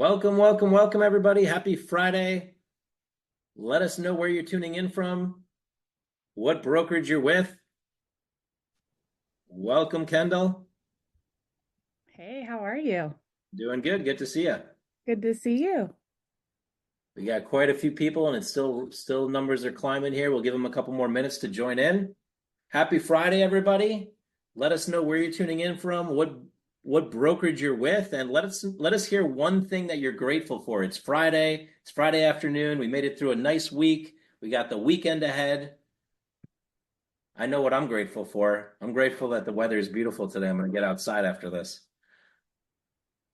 Welcome, welcome, welcome, everybody. Happy Friday. Let us know where you're tuning in from, what brokerage you're with. Welcome, Kendall. Hey, how are you? Doing good. Good to see you. Good to see you. We got quite a few people, and it's still numbers are climbing here. We'll give them a couple more minutes to join in. Happy Friday, everybody. Let us know where you're tuning in from, what brokerage you're with, and let us hear one thing that you're grateful for. It's Friday. It's Friday afternoon. We made it through a nice week. We got the weekend ahead. I know what I'm grateful for. I'm grateful that the weather is beautiful today. I'm going to get outside after this.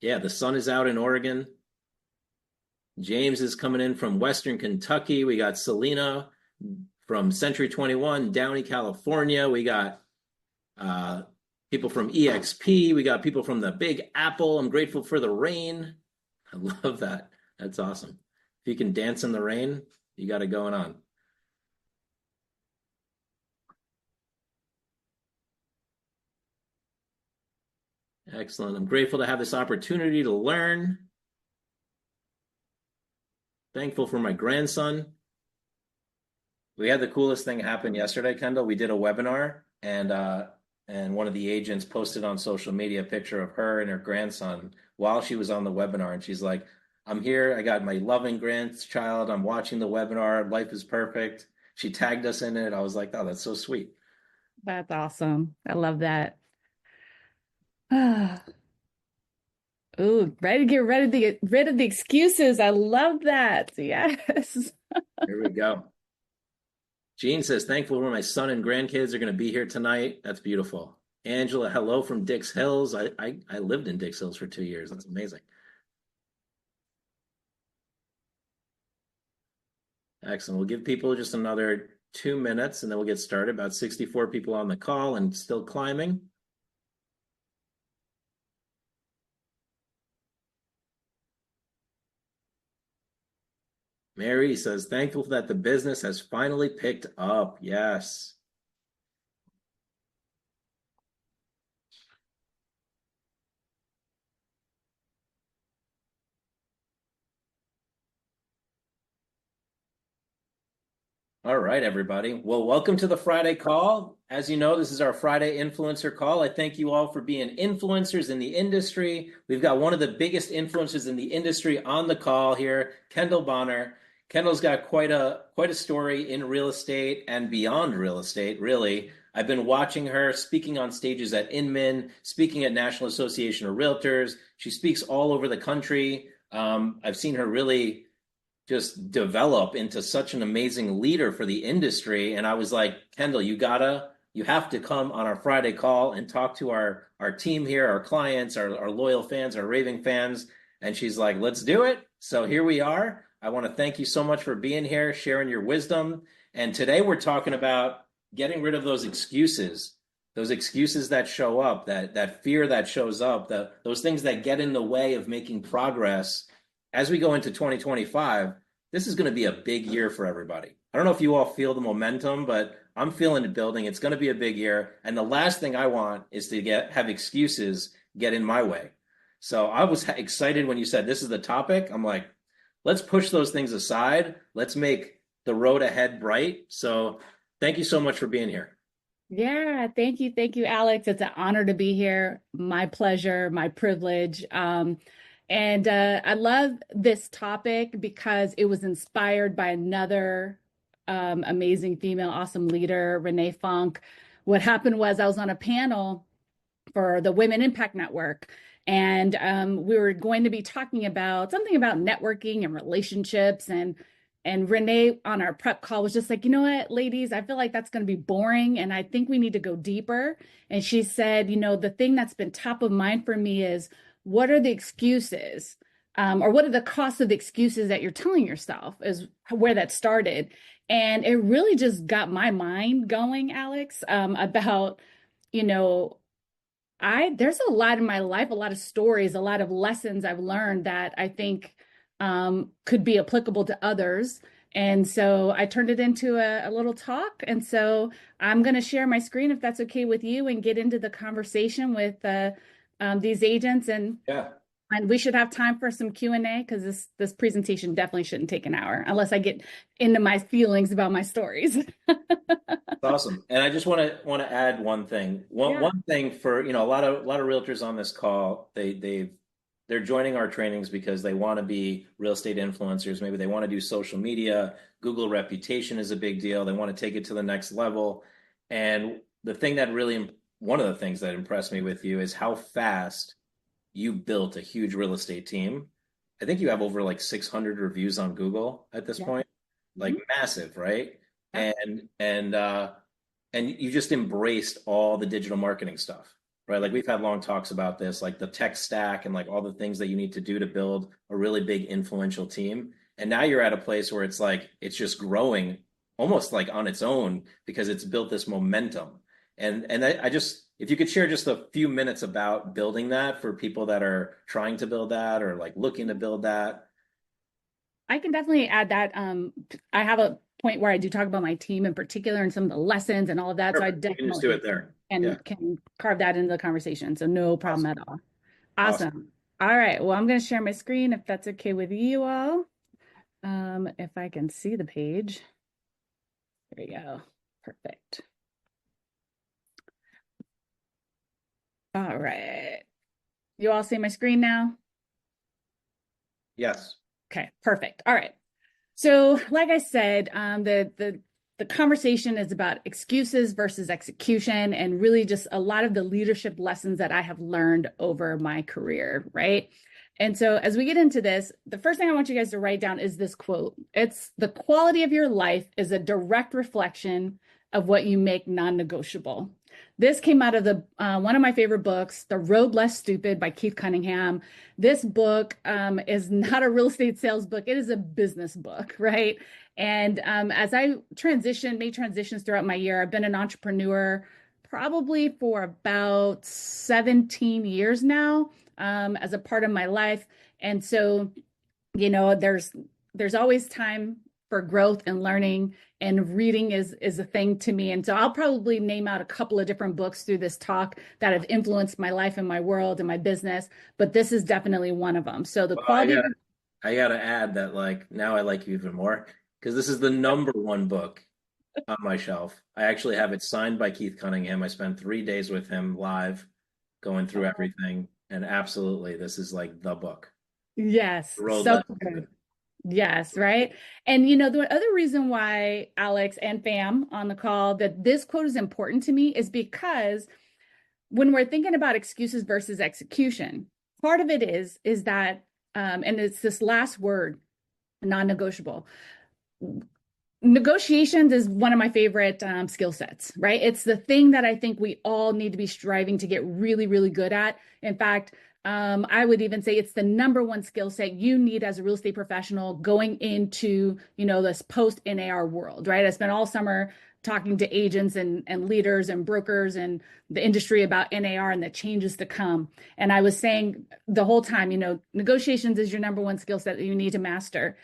Yeah, the sun is out in Oregon. James is coming in from Western Kentucky. We got Selena from Century 21, Downey, California. We got people from EXP. We got people from the Big Apple. I'm grateful for the rain. I love that. That's awesome. If you can dance in the rain, you got it going on. Excellent. I'm grateful to have this opportunity to learn. Thankful for my grandson. We had the coolest thing happen yesterday, Kendall. We did a webinar, and one of the agents posted on social media a picture of her and her grandson while she was on the webinar, and she's like, "I'm here. I got my loving grandchild. I'm watching the webinar. Life is perfect." She tagged us in it. I was like, "Oh, that's so sweet." That's awesome. I love that. Ooh, ready to get ready to get rid of the excuses. I love that. Yes. Here we go. Jean says, "Thankful for my son and grandkids are going to be here tonight." That's beautiful. Angela, hello from Dix Hills. I lived in Dix Hills for 2 years. That's amazing. Excellent. We'll give people just another 2 minutes and then we'll get started. About 64 people on the call and still climbing. Mary says, "Thankful that the business has finally picked up." Yes. All right, everybody. Well, welcome to the Friday call. As you know, this is our Friday influencer call. I thank you all for being influencers in the industry. We've got one of the biggest influencers in the industry on the call here, Kendall Bonner. Kendall's got quite a story in real estate and beyond real estate, really. I've been watching her speaking on stages at Inman, speaking at National Association of Realtors. She speaks all over the country. I've seen her really just develop into such an amazing leader for the industry. And I was like, "Kendall, you have to come on our Friday call and talk to our team here, our clients, our loyal fans, our raving fans." And she's like, "Let's do it." So here we are. I want to thank you so much for being here, sharing your wisdom. And today we're talking about getting rid of those excuses that show up, that fear that shows up, those things that get in the way of making progress as we go into 2025. This is going to be a big year for everybody. I don't know if you all feel the momentum, but I'm feeling it building. It's going to be a big year. And the last thing I want is to have excuses get in my way. So I was excited when you said this is the topic. I'm like, let's push those things aside. Let's make the road ahead bright. So thank you so much for being here. Yeah, thank you. Thank you, Alex. It's an honor to be here. My pleasure, my privilege. And I love this topic because it was inspired by another amazing female, awesome leader, Renee Funk. What happened was I was on a panel for the Women Impact Network, and we were going to be talking about something about networking and relationships. And Renee on our prep call was just like, "You know what, ladies, I feel like that's going to be boring. And I think we need to go deeper." And she said, "The thing that's been top of mind for me is, what are the excuses, or what are the costs of the excuses that you're telling yourself," is where that started. And it really just got my mind going, Alex, about, you know, there's a lot in my life, a lot of stories, a lot of lessons I've learned that I think could be applicable to others. And so I turned it into a little talk. And so I'm going to share my screen, if that's okay with you, and get into the conversation with these agents. And Yeah. And we should have time for some Q&A because this presentation definitely shouldn't take an hour unless I get into my feelings about my stories. Awesome. And I just want to add one thing. One Yeah. one thing for, a lot of realtors on this call, they're joining our trainings because they want to be real estate influencers. Maybe they want to do social media. Google reputation is a big deal. They want to take it to the next level. And one of the things that impressed me with you is how fast you built a huge real estate team. I think you have over like 600 reviews on Google at this Yeah. point, like Mhm. massive, right? Yep. And you just embraced all the digital marketing stuff, right? Like we've had long talks about this, like the tech stack and like all the things that you need to do to build a really big influential team. And now you're at a place where it's like it's just growing almost like on its own because it's built this momentum. And I just if you could share just a few minutes about building that for people that are trying to build that or like looking to build that. I can definitely add that. I have a point where I do talk about my team in particular and some of the lessons and all of that. So I Perfect. We can just do definitely it there. Yeah. can carve that into the conversation. So no problem Awesome. at all. Awesome. Awesome. All right. Well, I'm going to share my screen if that's okay with you all. If I can see the page. There you go. Perfect. All right. You all see my screen now? Yes. Okay, perfect. All right. So, like I said, the conversation is about excuses versus execution, and really just a lot of the leadership lessons that I have learned over my career, right? And so, as we get into this, the first thing I want you guys to write down is this quote. It's the quality of your life is a direct reflection of what you make non-negotiable. This came out of the one of my favorite books, The Road Less Stupid by Keith Cunningham. This book is not a real estate sales book. It is a business book, right? And as I made transitions throughout my year, I've been an entrepreneur probably for about 17 years now as a part of my life. And so, there's always time for growth and learning, and reading is a thing to me. And so I'll probably name out a couple of different books through this talk that have influenced my life and my world and my business, but this is definitely one of them. So the Well, quality of I gotta add that like now I like you even more because this is the number one book on my shelf. I actually have it signed by Keith Cunningham. I spent 3 days with him live going through everything, and absolutely, this is like the book. Yes, The Road so Less good. Stupid. Yes, right. And the other reason why Alex and Fam on the call that this quote is important to me is because when we're thinking about excuses versus execution, part of it is that and it's this last word, non-negotiable. Negotiations is one of my favorite skill sets, right? It's the thing that I think we all need to be striving to get really, really good at. In fact, I would even say it's the number one skill set you need as a real estate professional going into, this post NAR world, right? I spent all summer talking to agents and leaders and brokers and the industry about NAR and the changes to come. And I was saying the whole time, negotiations is your number one skill set that you need to master.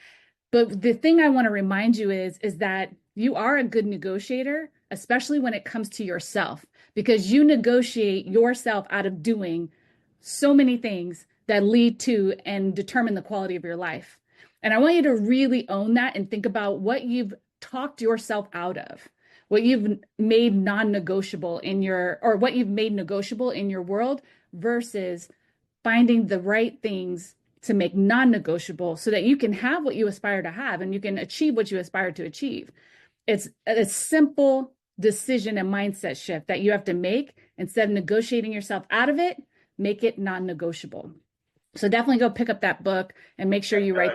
But the thing I want to remind you is that you are a good negotiator, especially when it comes to yourself, because you negotiate yourself out of doing so many things that lead to and determine the quality of your life. And I want you to really own that and think about what you've talked yourself out of, what you've made non-negotiable or what you've made negotiable in your world versus finding the right things to make non-negotiable so that you can have what you aspire to have and you can achieve what you aspire to achieve. It's a simple decision and mindset shift that you have to make. Instead of negotiating yourself out of it, make it non-negotiable. So definitely go pick up that book and make sure you The other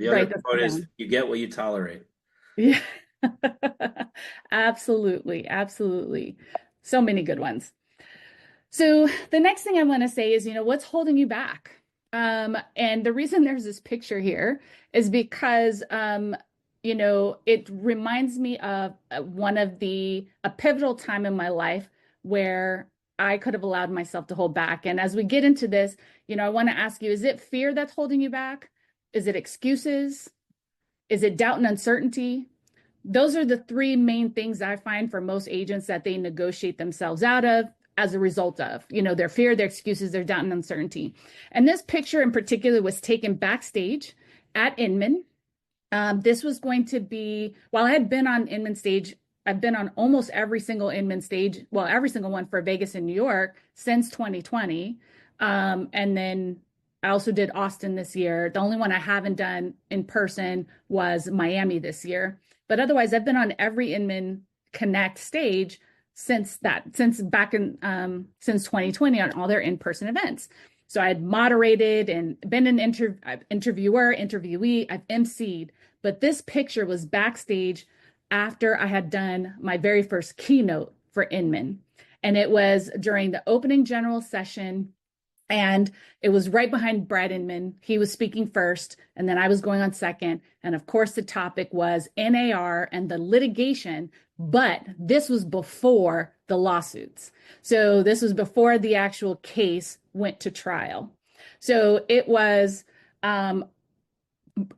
write this quote is down. you get what you tolerate. Yeah. Absolutely, absolutely. So many good ones. So the next thing I want to say is, what's holding you back? And the reason there's this picture here is because, it reminds me of a pivotal time in my life where I could have allowed myself to hold back. And as we get into this, I want to ask you, is it fear that's holding you back? Is it excuses? Is it doubt and uncertainty? Those are the three main things I find for most agents that they negotiate themselves out of. as a result of, their fear, their excuses, their doubt and uncertainty. And this picture in particular was taken backstage at Inman. This was going to be, while I had been on Inman stage, I've been on almost every single Inman stage, well, every single one for Vegas and New York since 2020. And then I also did Austin this year. The only one I haven't done in person was Miami this year. But otherwise, I've been on every Inman Connect stage since 2020 on all their in-person events. So I had moderated and been an interviewer, interviewee, I've emceed, but this picture was backstage after I had done my very first keynote for Inman. And it was during the opening general session. And it was right behind Brad Inman. He was speaking first, and then I was going on second. And of course, the topic was NAR and the litigation, but this was before the lawsuits. So this was before the actual case went to trial. So it was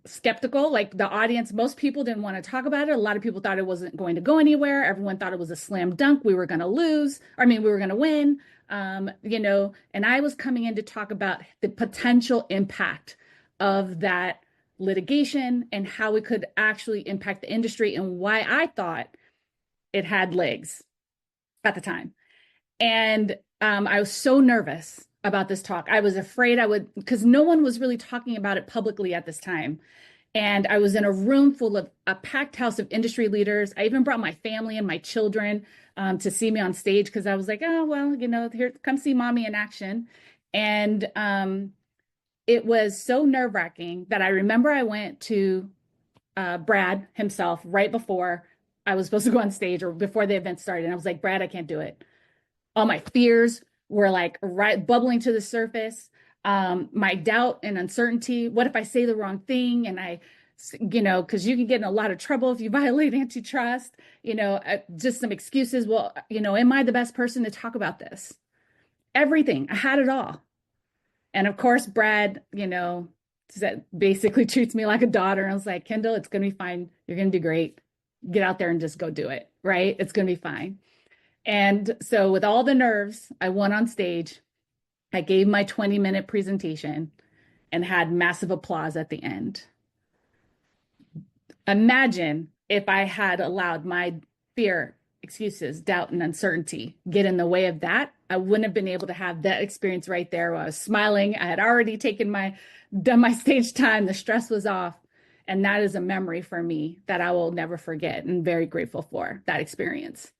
skeptical, like the audience, most people didn't want to talk about it. A lot of people thought it wasn't going to go anywhere. Everyone thought it was a slam dunk. We were going to lose. We were going to win. And I was coming in to talk about the potential impact of that litigation and how it could actually impact the industry and why I thought it had legs at the time. And I was so nervous about this talk. I was afraid because no one was really talking about it publicly at this time. And I was in a room full of a packed house of industry leaders. I even brought my family and my children to see me on stage because I was like, oh, well, here, come see mommy in action. And it was so nerve-wracking that I remember I went to Brad himself right before I was supposed to go on stage or before the event started. And I was like, Brad, I can't do it. All my fears were like right bubbling to the surface. My doubt and uncertainty. What if I say the wrong thing? And because you can get in a lot of trouble if you violate antitrust, just some excuses. Well, am I the best person to talk about this? Everything. I had it all. And of course, Brad, basically treats me like a daughter. I was like, Kendall, it's going to be fine. You're going to do great. Get out there and just go do it. Right? It's going to be fine. And so with all the nerves, I went on stage. I gave my 20-minute presentation and had massive applause at the end. Imagine if I had allowed my fear, excuses, doubt, and uncertainty get in the way of that. I wouldn't have been able to have that experience right there where I was smiling. I had already done my stage time. The stress was off. And that is a memory for me that I will never forget and very grateful for that experience.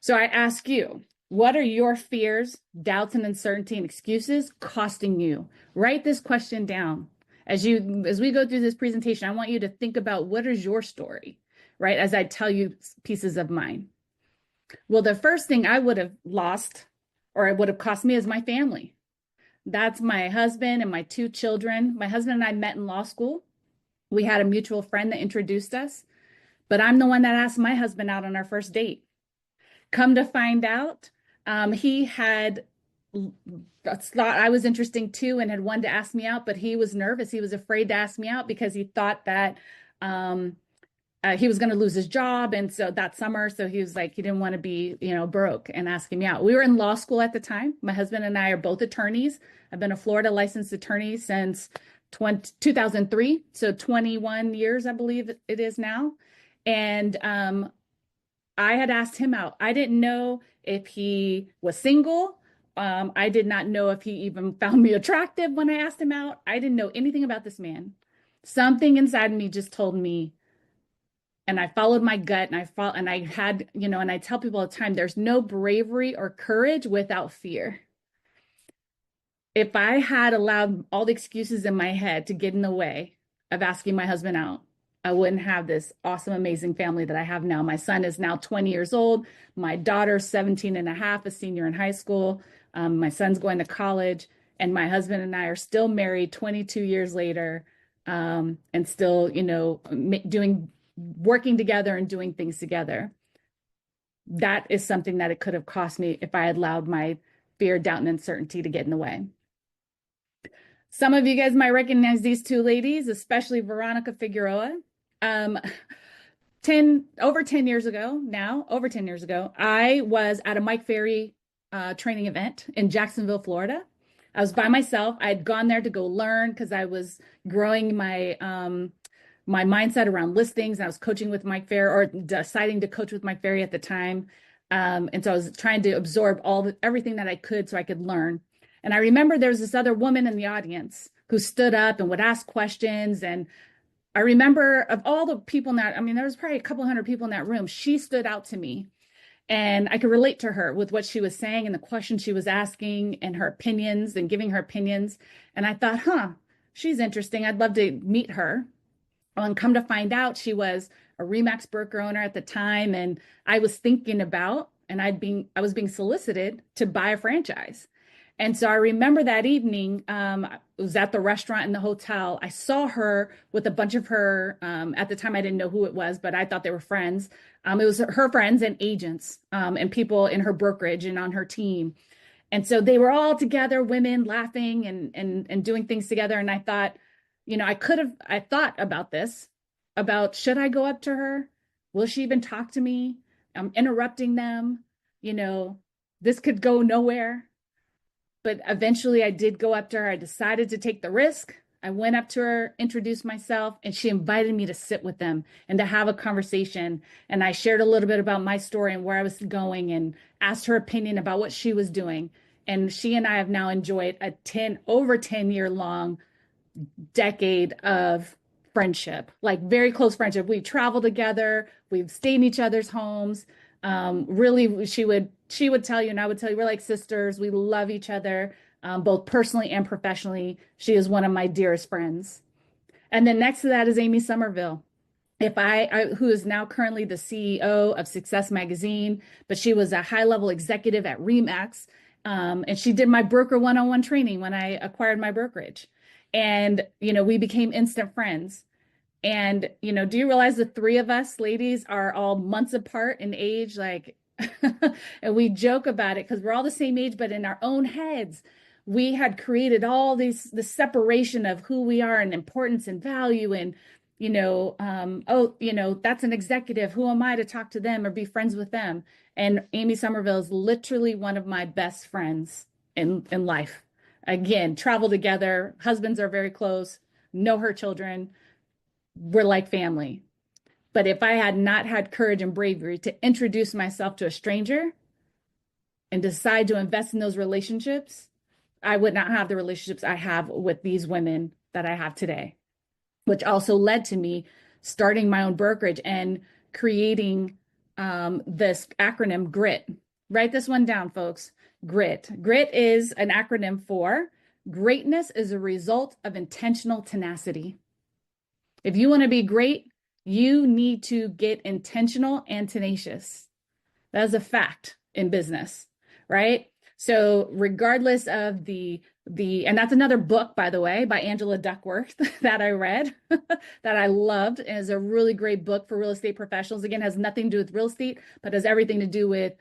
So I ask you, what are your fears, doubts, and uncertainty and excuses costing you? Write this question down. As we go through this presentation, I want you to think about what is your story, right? As I tell you pieces of mine. Well, the first thing I would have lost or it would have cost me is my family. That's my husband and my two children. My husband and I met in law school. We had a mutual friend that introduced us, but I'm the one that asked my husband out on our first date. Come to find out, he had thought I was interesting too and had wanted to ask me out, but he was nervous. He was afraid to ask me out because he thought that he was going to lose his job. And so that summer, so he was like, he didn't want to be, broke and asking me out. We were in law school at the time. My husband and I are both attorneys. I've been a Florida licensed attorney since 2003. So 21 years, I believe it is now. And I had asked him out. I didn't know if he was single. I did not know if he even found me attractive when I asked him out. I didn't know anything about this man. Something inside me just told me, and I followed my gut, and I had, and I tell people all the time, there's no bravery or courage without fear. If I had allowed all the excuses in my head to get in the way of asking my husband out, I wouldn't have this awesome, amazing family that I have now. My son is now 20 years old. My daughter's 17 and a half, a senior in high school. My son's going to college, and my husband and I are still married 22 years later, and still, working together and doing things together. That is something that it could have cost me if I had allowed my fear, doubt, and uncertainty to get in the way. Some of you guys might recognize these two ladies, especially Veronica Figueroa. Over 10 years ago, I was at a Mike Ferry training event in Jacksonville, Florida. I was by myself. I had gone there to go learn because I was growing my mindset around listings. I was coaching with Mike Ferry, or deciding to coach with Mike Ferry at the time. And so I was trying to absorb everything that I could so I could learn. And I remember there was this other woman in the audience who stood up and would ask questions. And I remember, of all the people in that, I mean, there was probably a couple hundred people in that room. She stood out to me, and I could relate to her with what she was saying and the questions she was asking and her opinions and giving her opinions. And I thought, huh, she's interesting. I'd love to meet her. Well, and come to find out, she was a Remax broker owner at the time, and I was thinking about, and I was being solicited to buy a franchise. And so I remember that evening, I was at the restaurant in the hotel. I saw her with a bunch of her, at the time I didn't know who it was, but I thought they were friends. It was her friends and agents, and people in her brokerage and on her team. And so they were all together, women laughing and doing things together. And I thought, I thought about this, about should I go up to her? Will she even talk to me? I'm interrupting them. You know, this could go nowhere. But eventually I did go up to her. I decided to take the risk. I went up to her, introduced myself, and she invited me to sit with them and to have a conversation. And I shared a little bit about my story and where I was going and asked her opinion about what she was doing. And she and I have now enjoyed a over 10-year long decade of friendship, like very close friendship. We travel together, we've stayed in each other's homes. Really, she would tell you, and I would tell you, we're like sisters. We love each other, both personally and professionally. She is one of my dearest friends. And then next to that is Amy Somerville. Who is now currently the CEO of Success Magazine, but she was a high-level executive at Remax. And she did my broker one-on-one training when I acquired my brokerage. And, we became instant friends. And, do you realize the three of us ladies are all months apart in age? Like, and we joke about it because we're all the same age, but in our own heads, we had created all the separation of who we are and importance and value. And, that's an executive. Who am I to talk to them or be friends with them? And Amy Somerville is literally one of my best friends in life. Again, travel together. Husbands are very close, know her children. We're like family. But if I had not had courage and bravery to introduce myself to a stranger and decide to invest in those relationships, I would not have the relationships I have with these women that I have today, which also led to me starting my own brokerage and creating this acronym GRIT. Write this one down, folks. GRIT. GRIT is an acronym for greatness is a result of intentional tenacity. If you want to be great, you need to get intentional and tenacious. That is a fact in business, right? So regardless of and that's another book, by the way, by Angela Duckworth that I read that I loved, and is a really great book for real estate professionals. Again, has nothing to do with real estate, but has everything to do with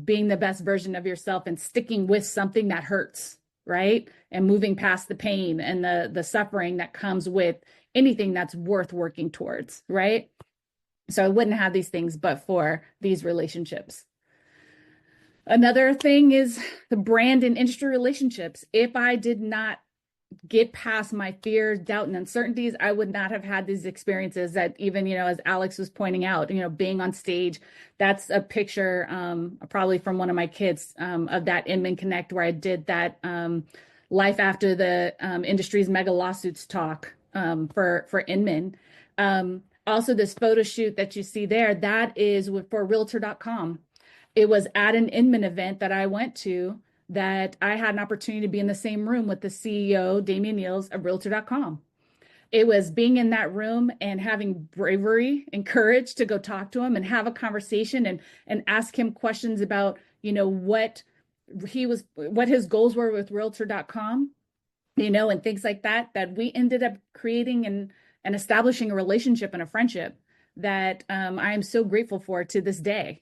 being the best version of yourself and sticking with something that hurts, right? And moving past the pain and the suffering that comes with anything that's worth working towards, right? So I wouldn't have these things but for these relationships. Another thing is the brand and industry relationships. If I did not get past my fears, doubt, and uncertainties, I would not have had these experiences that even, as Alex was pointing out, being on stage. That's a picture probably from one of my kids of that Inman Connect where I did that life after the industry's mega lawsuits talk for Inman. Also, this photo shoot that you see there, that is for Realtor.com. It was at an Inman event that I went to that I had an opportunity to be in the same room with the CEO, Damian Niels, of Realtor.com. It was being in that room and having bravery and courage to go talk to him and have a conversation and ask him questions about, what his goals were with Realtor.com, and things like that we ended up creating and establishing a relationship and a friendship that I am so grateful for to this day.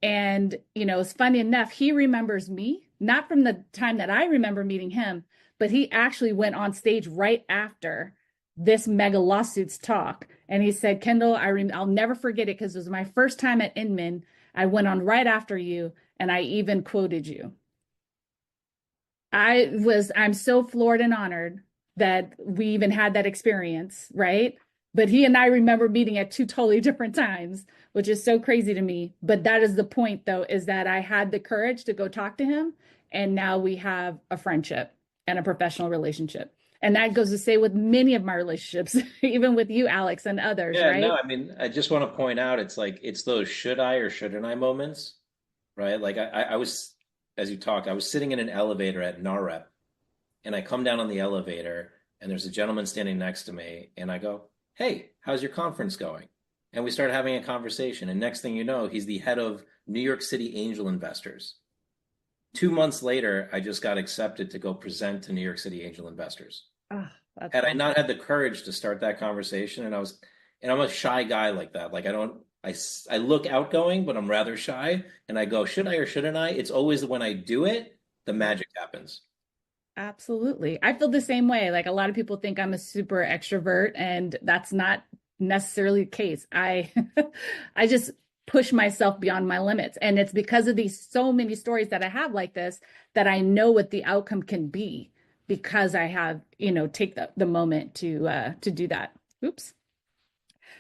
And, it's funny enough, he remembers me, not from the time that I remember meeting him, but he actually went on stage right after this mega lawsuits talk. And he said, Kendall, I'll never forget it because it was my first time at Inman. I went on right after you and I even quoted you. I'm so floored and honored that we even had that experience, right? But he and I remember meeting at two totally different times, which is so crazy to me. But that is the point, though, is that I had the courage to go talk to him. And now we have a friendship and a professional relationship. And that goes to say with many of my relationships, even with you, Alex, and others, Yeah, no, right? I mean, I just want to point out it's like it's those should I or shouldn't I moments, right? Like I was, as you talk, I was sitting in an elevator at NAREP, and I come down on the elevator, and there's a gentleman standing next to me, and I go, "Hey, how's your conference going?" And we start having a conversation, and next thing you know, he's the head of New York City angel investors. 2 months later, I just got accepted to go present to New York City angel investors. Oh, that's Had I not had fantastic. the courage to start that conversation, and I'm a shy guy like that. Like I don't, I look outgoing, but I'm rather shy. And I go, should I or shouldn't I? It's always when I do it, the magic happens. Absolutely. I feel the same way. Like a lot of people think I'm a super extrovert, and that's not necessarily the case. I just push myself beyond my limits. And it's because of these so many stories that I have like this that I know what the outcome can be because I have, take the moment to do that. Oops.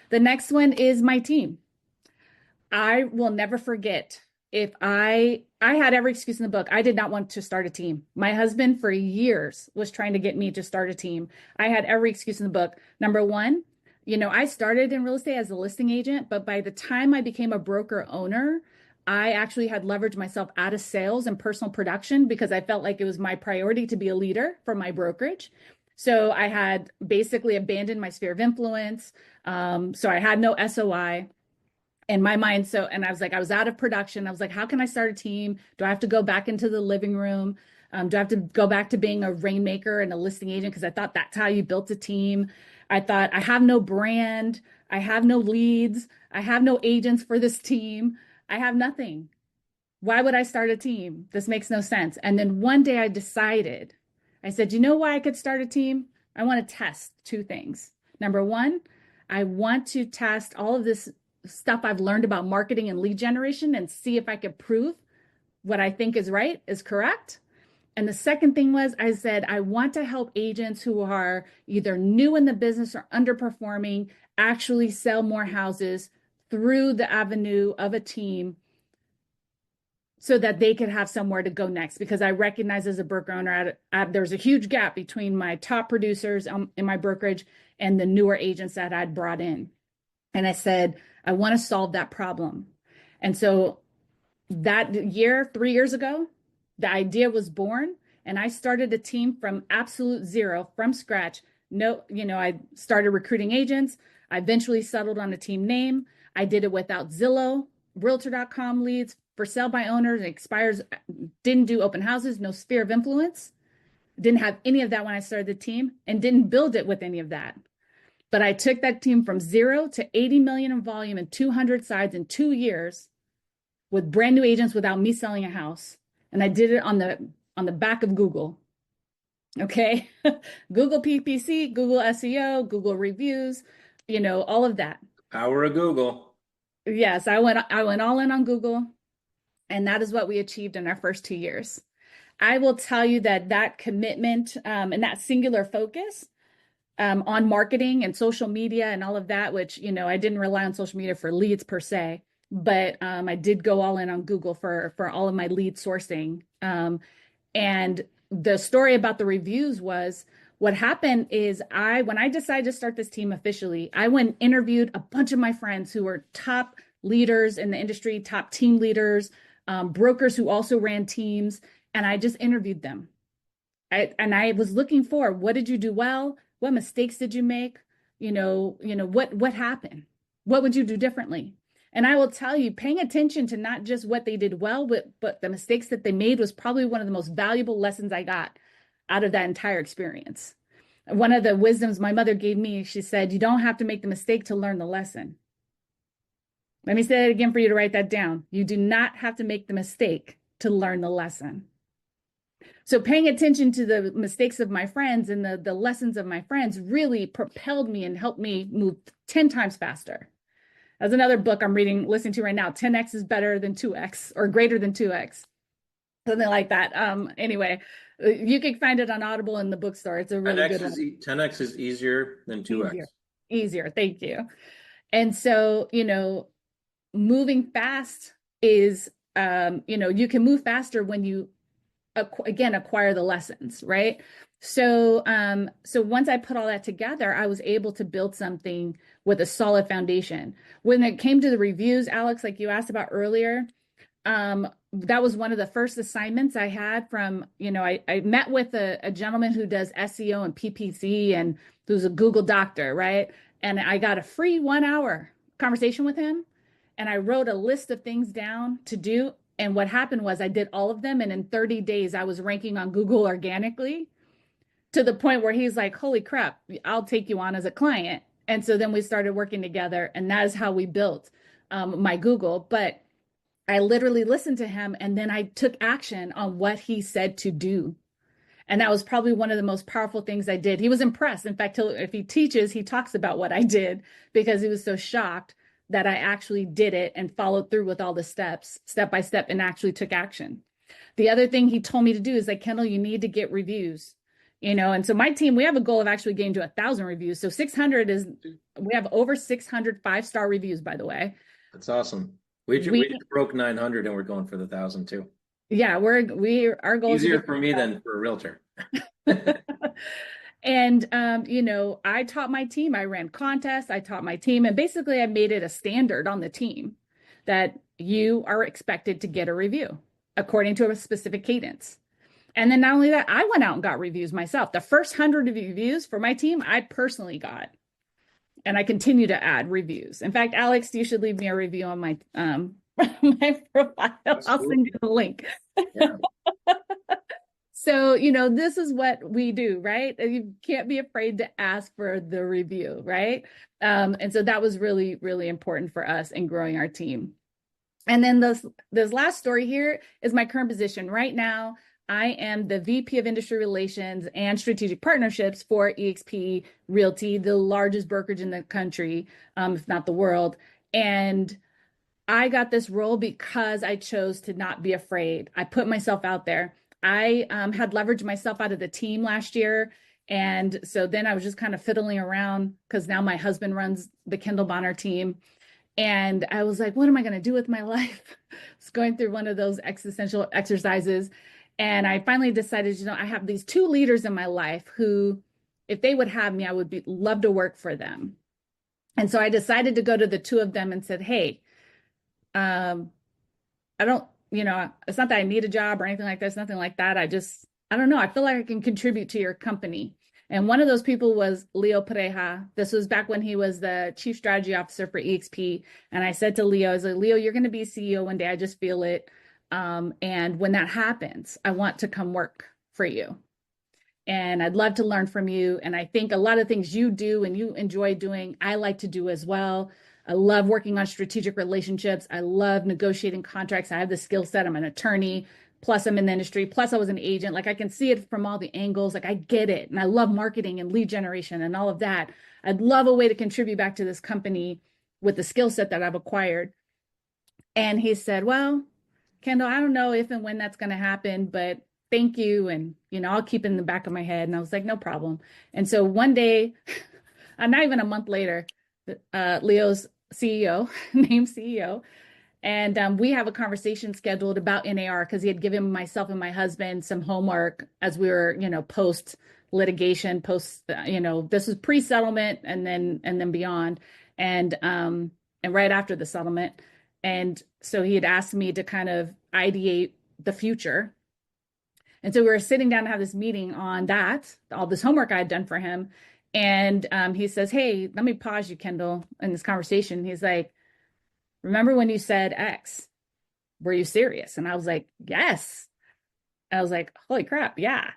The next one is my team. I will never forget if I had every excuse in the book. I did not want to start a team. My husband for years was trying to get me to start a team. I had every excuse in the book. Number one, I started in real estate as a listing agent, but by the time I became a broker owner, I actually had leveraged myself out of sales and personal production because I felt like it was my priority to be a leader for my brokerage. So I had basically abandoned my sphere of influence. So I had no SOI in my mind. So, and I was like, I was out of production. I was like, how can I start a team? Do I have to go back into the living room? Do I have to go back to being a rainmaker and a listing agent? Because I thought that's how you built a team. I thought I have no brand. I have no leads. I have no agents for this team. I have nothing. Why would I start a team? This makes no sense. And then one day I decided, I said, you know why I could start a team? I want to test two things. Number one, I want to test all of this stuff I've learned about marketing and lead generation and see if I could prove what I think is right is correct. And the second thing was, I said, I want to help agents who are either new in the business or underperforming actually sell more houses through the avenue of a team so that they could have somewhere to go next. Because I recognize as a broker owner, there's a huge gap between my top producers in my brokerage and the newer agents that I'd brought in. And I said, I want to solve that problem. And so that year, 3 years ago, the idea was born. And I started a team from absolute zero, from scratch. No, I started recruiting agents. I eventually settled on a team name. I did it without Zillow, Realtor.com leads, for sale by owners, expires, didn't do open houses, no sphere of influence. Didn't have any of that when I started the team and didn't build it with any of that. But I took that team from 0 to 80 million in volume and 200 sides in 2 years with brand new agents without me selling a house. And I did it on the back of Google. Okay. Google PPC, Google SEO, Google reviews, all of that. Power of Google. Yes, I went all in on Google, and that is what we achieved in our first 2 years. I will tell you that that commitment and that singular focus on marketing and social media and all of that, which, I didn't rely on social media for leads per se, but I did go all in on Google for all of my lead sourcing. And the story about the reviews was what happened is when I decided to start this team officially, I went and interviewed a bunch of my friends who were top leaders in the industry, top team leaders, brokers who also ran teams, and I just interviewed them. I was looking for, what did you do well? What mistakes did you make? What happened? What would you do differently? And I will tell you, paying attention to not just what they did well, but the mistakes that they made was probably one of the most valuable lessons I got out of that entire experience. One of the wisdoms my mother gave me, she said, you don't have to make the mistake to learn the lesson. Let me say that again for you to write that down. You do not have to make the mistake to learn the lesson. So paying attention to the mistakes of my friends and the lessons of my friends really propelled me and helped me move 10 times faster. That's another book I'm listening to right now. 10x is better than 2x or greater than 2x. Something like that. Anyway, You can find it on Audible in the bookstore. It's a really good one. 10x is easier than Easier, 2x. easier. Thank you. And so, moving fast is, you can move faster when you again acquire the lessons, right? So once I put all that together, I was able to build something with a solid foundation. When it came to the reviews, Alex, like you asked about earlier, that was one of the first assignments I had from, I met with a gentleman who does SEO and PPC and who's a Google doctor, right? And I got a free 1 hour conversation with him. And I wrote a list of things down to do. And what happened was I did all of them. And in 30 days, I was ranking on Google organically to the point where he's like, holy crap, I'll take you on as a client. And so then we started working together. And that is how we built my Google. But I literally listened to him and then I took action on what he said to do. And that was probably one of the most powerful things I did. He was impressed. In fact, if he teaches, he talks about what I did because he was so shocked that I actually did it and followed through with all the steps, step by step, and actually took action. The other thing he told me to do is like, Kendall, you need to get reviews, and so my team, we have a goal of actually getting to 1,000 reviews. So 600 is, we have over 600 5-star reviews, by the way. That's awesome. We We, just broke 900 and we're going for the 1,000 too. yeah, our goal is to Easier get for me than for a realtor. And, I taught my team, I ran contests, I taught my team, and basically I made it a standard on the team that you are expected to get a review according to a specific cadence. And then not only that, I went out and got reviews myself. The first 100 reviews for my team, I personally got, and I continue to add reviews. In fact, Alex, you should leave me a review on my my profile. I'll send you the link. Yeah. So, this is what we do, right? You can't be afraid to ask for the review, right? And so that was really, really important for us in growing our team. And then this last story here is my current position. Right now, I am the VP of Industry Relations and Strategic Partnerships for eXp Realty, the largest brokerage in the country, if not the world. And I got this role because I chose to not be afraid. I put myself out there. I had leveraged myself out of the team last year. And so then I was just kind of fiddling around because now my husband runs the Kendall Bonner team. And I was like, what am I going to do with my life? I was going through one of those existential exercises. And I finally decided, I have these two leaders in my life who, if they would have me, I would love to work for them. And so I decided to go to the two of them and said, hey, I don't, it's not that I need a job or anything like this, nothing like that. I don't know. I feel like I can contribute to your company. And one of those people was Leo Pareja. This was back when he was the chief strategy officer for eXp. And I said to Leo, I was like, Leo, you're going to be CEO one day. I just feel it. And when that happens, I want to come work for you. And I'd love to learn from you. And I think a lot of things you do and you enjoy doing, I like to do as well. I love working on strategic relationships. I love negotiating contracts. I have the skill set. I'm an attorney. Plus, I'm in the industry. Plus, I was an agent. Like, I can see it from all the angles. Like, I get it. And I love marketing and lead generation and all of that. I'd love a way to contribute back to this company with the skill set that I've acquired. And he said, well, Kendall, I don't know if and when that's going to happen, but thank you. And, I'll keep it in the back of my head. And I was like, no problem. And so one day, not even a month later, Leo's CEO, named CEO, and we have a conversation scheduled about NAR because he had given myself and my husband some homework as we were, post litigation, this was pre-settlement and then beyond, and right after the settlement. And so he had asked me to kind of ideate the future. And so we were sitting down to have this meeting on that, all this homework I had done for him. And he says, hey, let me pause you, Kendall, in this conversation. He's like, remember when you said X? Were you serious? And I was like, yes. I was like, holy crap, yeah.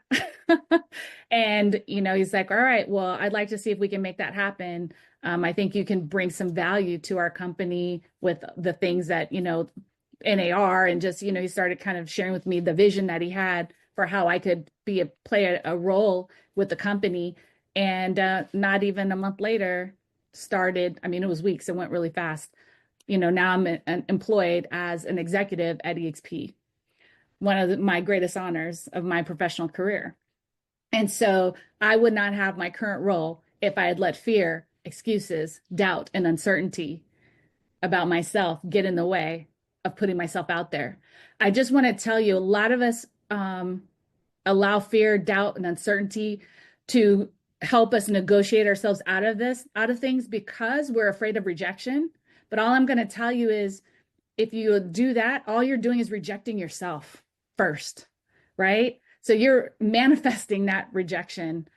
And, he's like, all right, well, I'd like to see if we can make that happen. I think you can bring some value to our company with the things that, NAR, and just, he started kind of sharing with me the vision that he had for how I could play a role with the company. And not even a month later it was weeks, it went really fast. Now I'm employed as an executive at eXp. one of my greatest honors of my professional career. And so I would not have my current role if I had let fear, excuses, doubt, and uncertainty about myself get in the way of putting myself out there. I just want to tell you, a lot of us allow fear, doubt, and uncertainty to help us negotiate ourselves out of out of things because we're afraid of rejection. But all I'm going to tell you is if you do that, all you're doing is rejecting yourself first, right? So you're manifesting that rejection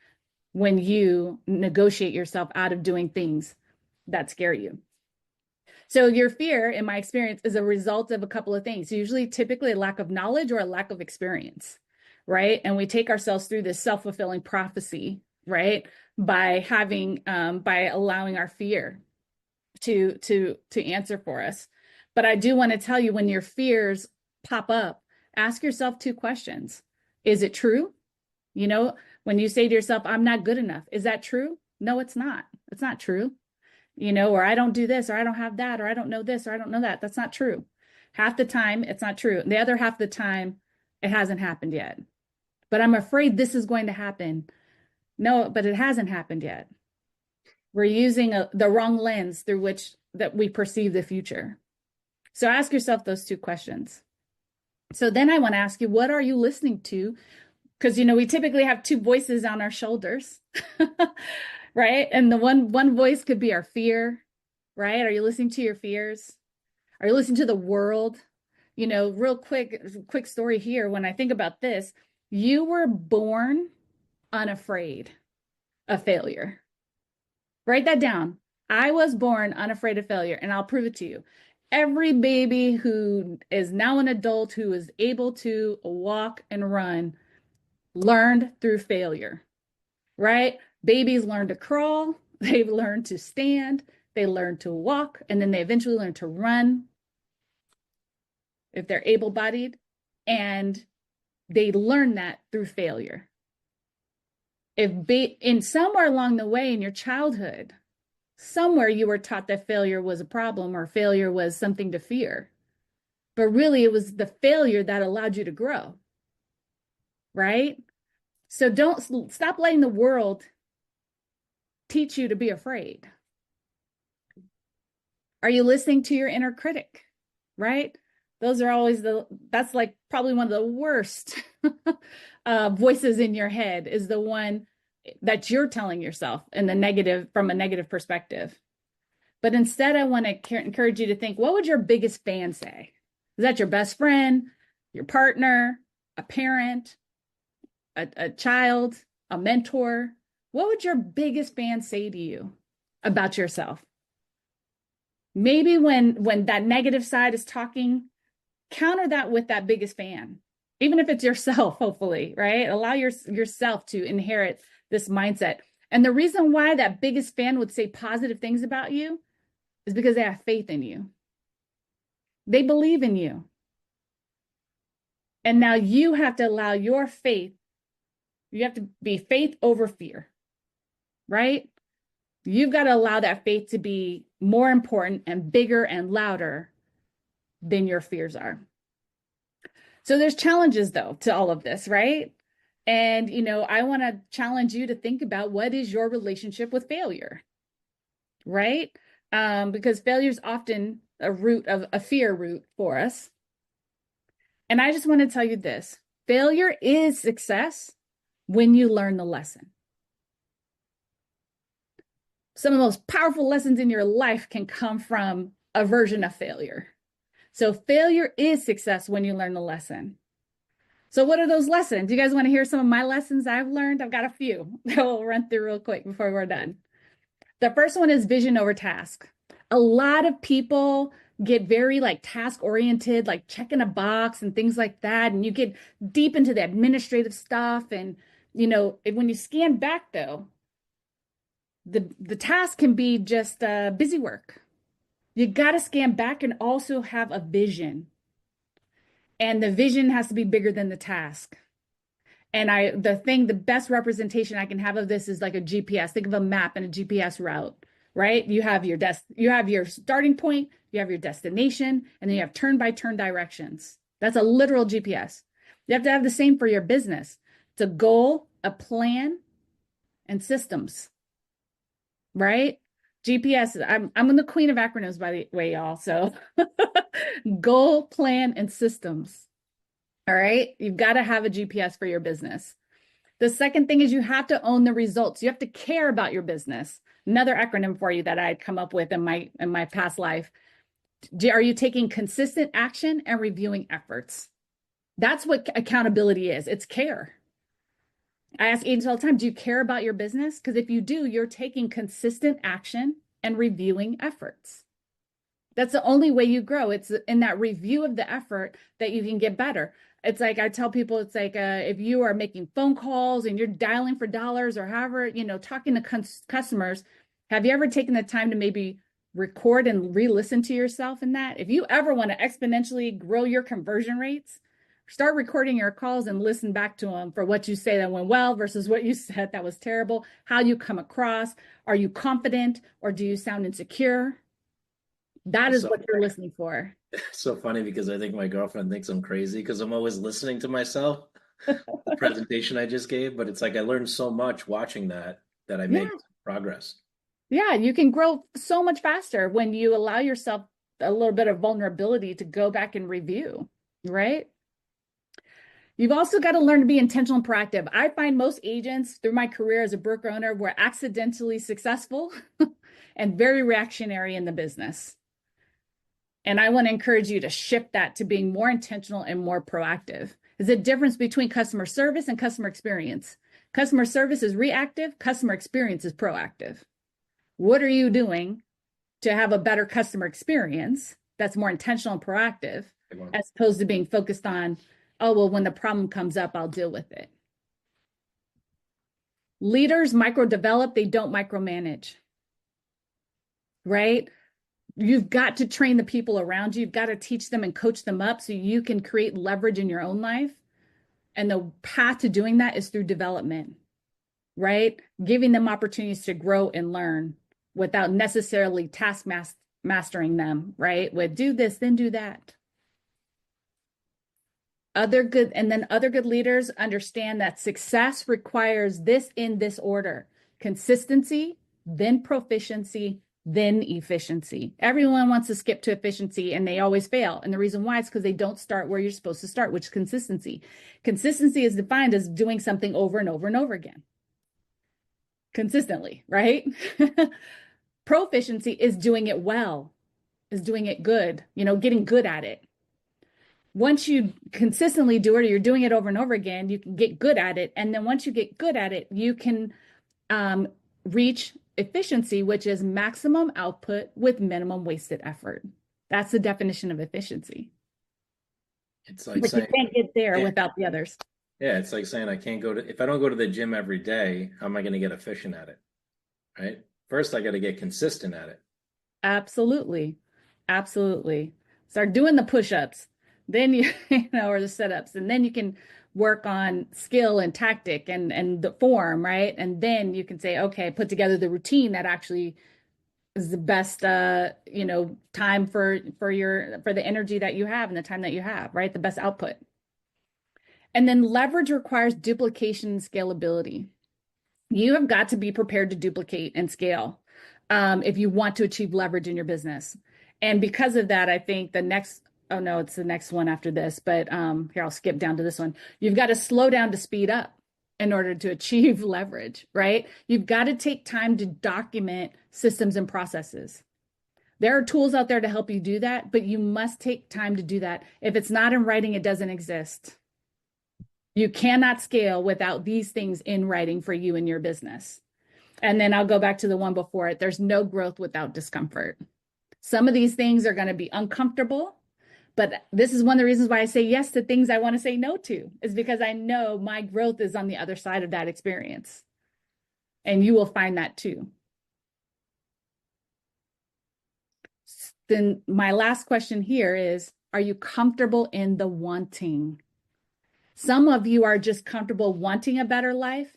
when you negotiate yourself out of doing things that scare you. So your fear, in my experience, is a result of a couple of things, usually typically a lack of knowledge or a lack of experience, right? And we take ourselves through this self-fulfilling prophecy, right? By allowing our fear to answer for us. But I do want to tell you, when your fears pop up, ask yourself two questions. Is it true? You know, when you say to yourself, I'm not good enough, is that true? No, it's not. It's not true. You know, or I don't do this, or I don't have that, or I don't know this, or I don't know that. That's not true. Half the time, it's not true. The other half of the time, it hasn't happened yet. But I'm afraid this is going to happen. No, but it hasn't happened yet. We're using the wrong lens through which that we perceive the future. So ask yourself those two questions. So then I want to ask you, what are you listening to? Because, you know, we typically have two voices on our shoulders, right? And the one voice could be our fear, right? Are you listening to your fears? Are you listening to the world? You know, real quick story here. When I think about this, you were born unafraid of failure. Write that down. I was born unafraid of failure, and I'll prove it to you. Every baby who is now an adult who is able to walk and run learned through failure, right? Babies learn to crawl, they learn to stand, they learn to walk, and then they eventually learn to run if they're able-bodied, and they learn that through failure. In somewhere along the way in your childhood, somewhere you were taught that failure was a problem or failure was something to fear. But really, it was the failure that allowed you to grow, right? So don't stop letting the world teach you to be afraid. Are you listening to your inner critic, right? Those are always that's like probably one of the worst voices in your head, is the one that you're telling yourself in the negative, from a negative perspective. But instead, I want to encourage you to think, what would your biggest fan say? Is that your best friend, your partner, a parent, a child, a mentor? What would your biggest fan say to you about yourself? Maybe when that negative side is talking, counter that with that biggest fan, even if it's yourself, hopefully, right? Allow yourself to inherit this mindset. And the reason why that biggest fan would say positive things about you is because they have faith in you. They believe in you. And now you have to allow your faith, you have to be faith over fear, right? You've got to allow that faith to be more important and bigger and louder than your fears are. So there's challenges, though, to all of this, right? And, you know, I want to challenge you to think about, what is your relationship with failure, right? Because failure is often a fear root for us. And I just want to tell you this: failure is success when you learn the lesson. Some of the most powerful lessons in your life can come from a version of failure. So failure is success when you learn the lesson. So what are those lessons? You guys want to hear some of my lessons I've learned? I've got a few that we'll run through real quick before we're done. The first one is vision over task. A lot of people get very like task oriented, like checking a box and things like that. And you get deep into the administrative stuff. And, you know, when you scan back though, the task can be just busy work. You got to scan back and also have a vision. And the vision has to be bigger than the task. And the best representation I can have of this is like a GPS. Think of a map and a GPS route, right? You have your starting point, you have your destination, and then you have turn by turn directions. That's a literal GPS. You have to have the same for your business. It's a goal, a plan, and systems, right? GPS, I'm the queen of acronyms, by the way, y'all. So goal, plan, and systems. All right. You've got to have a GPS for your business. The second thing is you have to own the results. You have to care about your business. Another acronym for you that I'd come up with in my past life. Are you taking consistent action and reviewing efforts? That's what accountability is. It's care. I ask agents all the time, do you care about your business? Because if you do, you're taking consistent action and reviewing efforts. That's the only way you grow. It's in that review of the effort that you can get better. It's like I tell people, it's like if you are making phone calls and you're dialing for dollars or however, talking to customers, have you ever taken the time to maybe record and re-listen to yourself in that? If you ever want to exponentially grow your conversion rates, start recording your calls and listen back to them for what you say that went well versus what you said that was terrible, how you come across. Are you confident or do you sound insecure? That is So what you're listening for. so funny because I think my girlfriend thinks I'm crazy because I'm always listening to myself, the presentation I just gave, but it's like I learned so much watching that I Yeah. make progress. Yeah. You can grow so much faster when you allow yourself a little bit of vulnerability to go back and review, right? You've also got to learn to be intentional and proactive. I find most agents through my career as a broker owner were accidentally successful and very reactionary in the business. And I want to encourage you to shift that to being more intentional and more proactive. There's a difference between customer service and customer experience. Customer service is reactive, customer experience is proactive. What are you doing to have a better customer experience that's more intentional and proactive, as opposed to being focused on, oh, well, when the problem comes up, I'll deal with it. Leaders micro develop, they don't micromanage, right? You've got to train the people around you. You've got to teach them and coach them up so you can create leverage in your own life. And the path to doing that is through development, right? Giving them opportunities to grow and learn without necessarily mastering them, right? With do this, then do that. Other good leaders understand that success requires this in this order: consistency, then proficiency, then efficiency. Everyone wants to skip to efficiency and they always fail. And the reason why is because they don't start where you're supposed to start, which is consistency. Consistency is defined as doing something over and over and over again, consistently, right? Proficiency is doing it well, is doing it good, getting good at it. Once you consistently do it, or you're doing it over and over again, you can get good at it. And then once you get good at it, you can reach efficiency, which is maximum output with minimum wasted effort. That's the definition of efficiency. It's like But you saying, can't get there yeah, without the others. yeah, it's like saying I can't go to, if I don't go to the gym every day, how am I going to get efficient at it? Right? First, I got to get consistent at it. Absolutely. Absolutely. Start doing the push-ups. Then or the sit-ups, and then you can work on skill and tactic and the form, right? And then you can say, okay, put together the routine that actually is the best time for the energy that you have and the time that you have, right? The best output. And then leverage requires duplication and scalability. You have got to be prepared to duplicate and scale if you want to achieve leverage in your business. And because of that, I think oh no, it's the next one after this, but here, I'll skip down to this one. You've got to slow down to speed up in order to achieve leverage, right? You've got to take time to document systems and processes. There are tools out there to help you do that, but you must take time to do that. If it's not in writing, it doesn't exist. You cannot scale without these things in writing for you and your business. And then I'll go back to the one before it. There's no growth without discomfort. Some of these things are going to be uncomfortable, but this is one of the reasons why I say yes to things I want to say no to, is because I know my growth is on the other side of that experience. And you will find that too. Then my last question here is, are you comfortable in the wanting? Some of you are just comfortable wanting a better life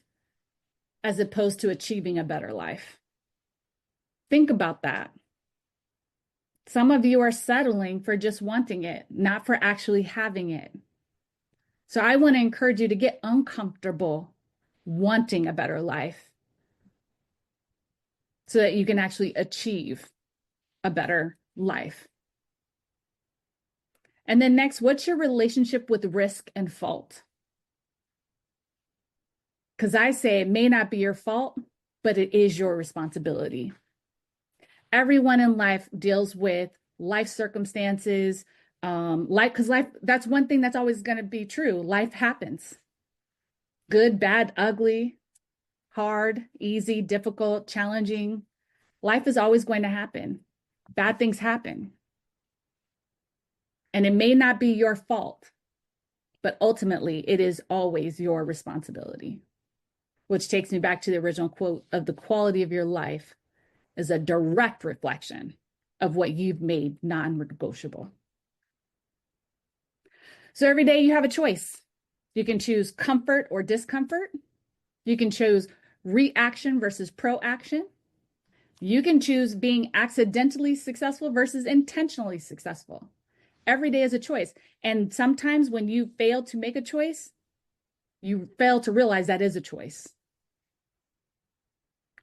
as opposed to achieving a better life. Think about that. Some of you are settling for just wanting it, not for actually having it. So I want to encourage you to get uncomfortable wanting a better life so that you can actually achieve a better life. And then next, what's your relationship with risk and fault? Because I say it may not be your fault, but it is your responsibility. Everyone in life deals with life circumstances, because life, that's one thing that's always going to be true. Life happens. Good, bad, ugly, hard, easy, difficult, challenging. Life is always going to happen. Bad things happen. And it may not be your fault, but ultimately it is always your responsibility. Which takes me back to the original quote of the quality of your life is a direct reflection of what you've made non-negotiable. So every day you have a choice. You can choose comfort or discomfort. You can choose reaction versus proaction. You can choose being accidentally successful versus intentionally successful. Every day is a choice. And sometimes when you fail to make a choice, you fail to realize that is a choice.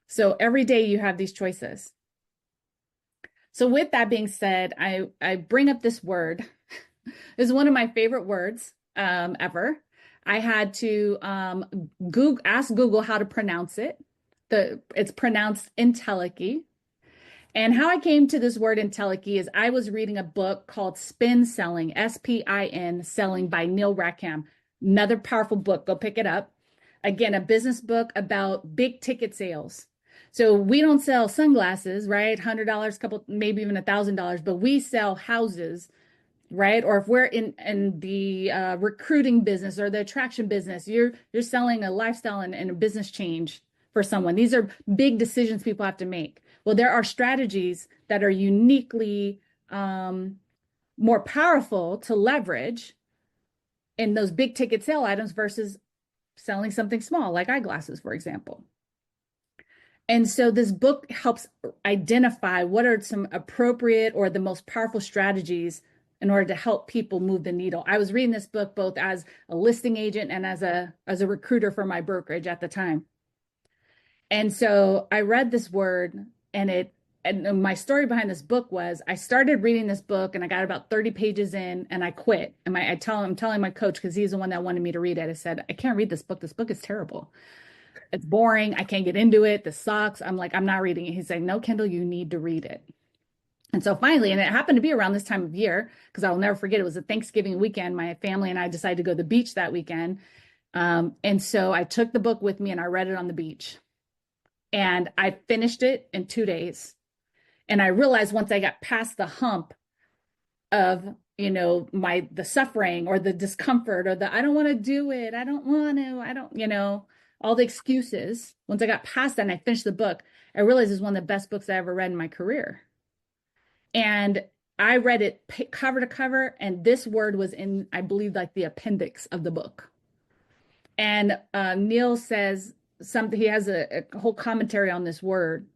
So every day you have these choices. So with that being said, I bring up this word. This is one of my favorite words ever. I had to ask Google how to pronounce it. It's pronounced entelechy. And how I came to this word entelechy is I was reading a book called Spin Selling, S-P-I-N, Selling by Neil Rackham. Another powerful book. Go pick it up. Again, a business book about big ticket sales. So we don't sell sunglasses, right? $100, couple, maybe even $1,000, but we sell houses, right? Or if we're in the recruiting business or the attraction business, you're selling a lifestyle and a business change for someone. These are big decisions people have to make. Well, there are strategies that are uniquely more powerful to leverage in those big ticket sale items versus selling something small, like eyeglasses, for example. And so this book helps identify what are some appropriate or the most powerful strategies in order to help people move the needle. I was reading this book both as a listing agent and as a recruiter for my brokerage at the time. And so I read this word and my story behind this book was I started reading this book and I got about 30 pages in and I quit. And I'm telling my coach, because he's the one that wanted me to read it. I said, I can't read this book. This book is terrible. It's boring. I can't get into it. This sucks. I'm like, I'm not reading it. He's like, no, Kendall, you need to read it. And so finally, and it happened to be around this time of year, because I'll never forget, it was a Thanksgiving weekend. My family and I decided to go to the beach that weekend. And so I took the book with me and I read it on the beach. And I finished it in 2 days. And I realized once I got past the hump of, the suffering or the discomfort or the, I don't want to do it. I don't want to, I don't, all the excuses. Once I got past that and I finished the book, I realized it's one of the best books I ever read in my career. And I read it cover to cover. And this word was in, I believe, like the appendix of the book. And Neil says something, he has a whole commentary on this word.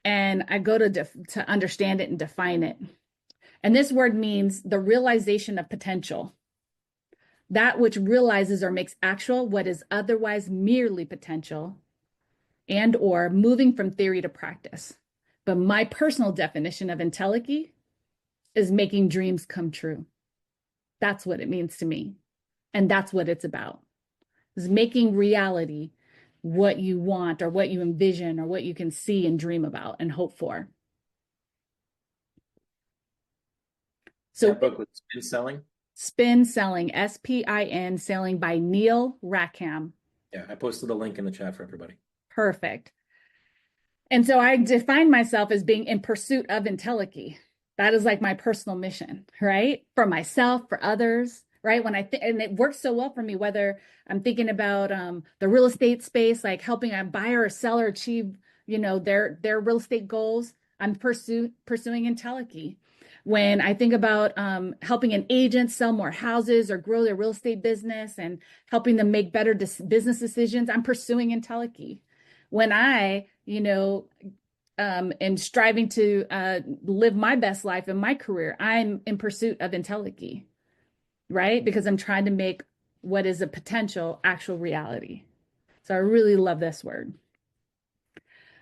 And I go to understand it and define it. And this word means the realization of potential, that which realizes or makes actual what is otherwise merely potential, and or moving from theory to practice. But my personal definition of entelechy is making dreams come true. That's what it means to me. And that's what it's about, is making reality what you want or what you envision or what you can see and dream about and hope for. So that book was Spin Selling. Spin Selling, S-P-I-N, Selling by Neil Rackham. Yeah, I posted a link in the chat for everybody. Perfect. And so I define myself as being in pursuit of entelechy. That is like my personal mission, right? For myself, for others, right? When and it works so well for me, whether I'm thinking about the real estate space, like helping a buyer or seller achieve, their real estate goals, I'm pursuing entelechy. When I think about helping an agent sell more houses or grow their real estate business and helping them make better business decisions, I'm pursuing entelechy. When I, am striving to live my best life in my career, I'm in pursuit of entelechy. right? Because I'm trying to make what is a potential actual reality. So I really love this word.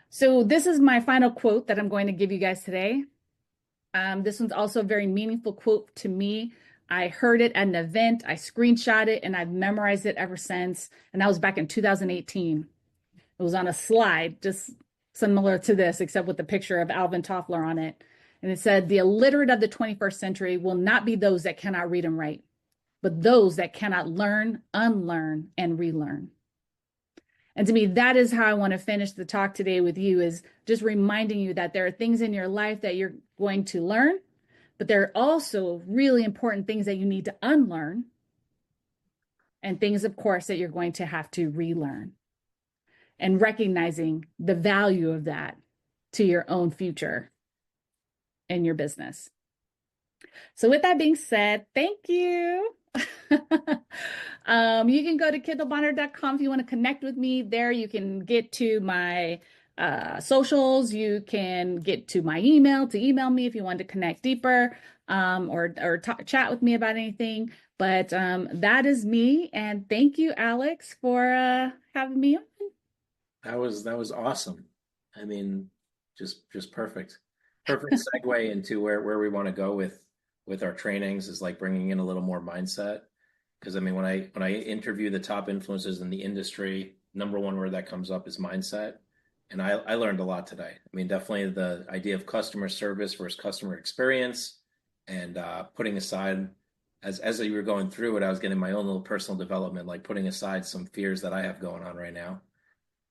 So this is my final quote that I'm going to give you guys today. This one's also a very meaningful quote to me. I heard it at an event, I screenshot it, and I've memorized it ever since. And that was back in 2018. It was on a slide, just similar to this, except with the picture of Alvin Toffler on it. And it said, the illiterate of the 21st century will not be those that cannot read and write, but those that cannot learn, unlearn, and relearn. And to me, that is how I want to finish the talk today with you, is just reminding you that there are things in your life that you're going to learn, but there are also really important things that you need to unlearn, and things, of course, that you're going to have to relearn, and recognizing the value of that to your own future and your business. So with that being said, thank you. You can go to kendallbonner.com if you want to connect with me. There you can get to my socials. You can get to my email to email me if you want to connect deeper, or chat with me about anything. But that is me. And thank you, Alex, for having me on. That was awesome. I mean, just perfect. Perfect segue into where we want to go with our trainings, is like bringing in a little more mindset. Because I mean, when I interview the top influencers in the industry, number one word that comes up is mindset. And I learned a lot today. I mean, definitely the idea of customer service versus customer experience, and putting aside, as you were going through it, I was getting my own little personal development, like putting aside some fears that I have going on right now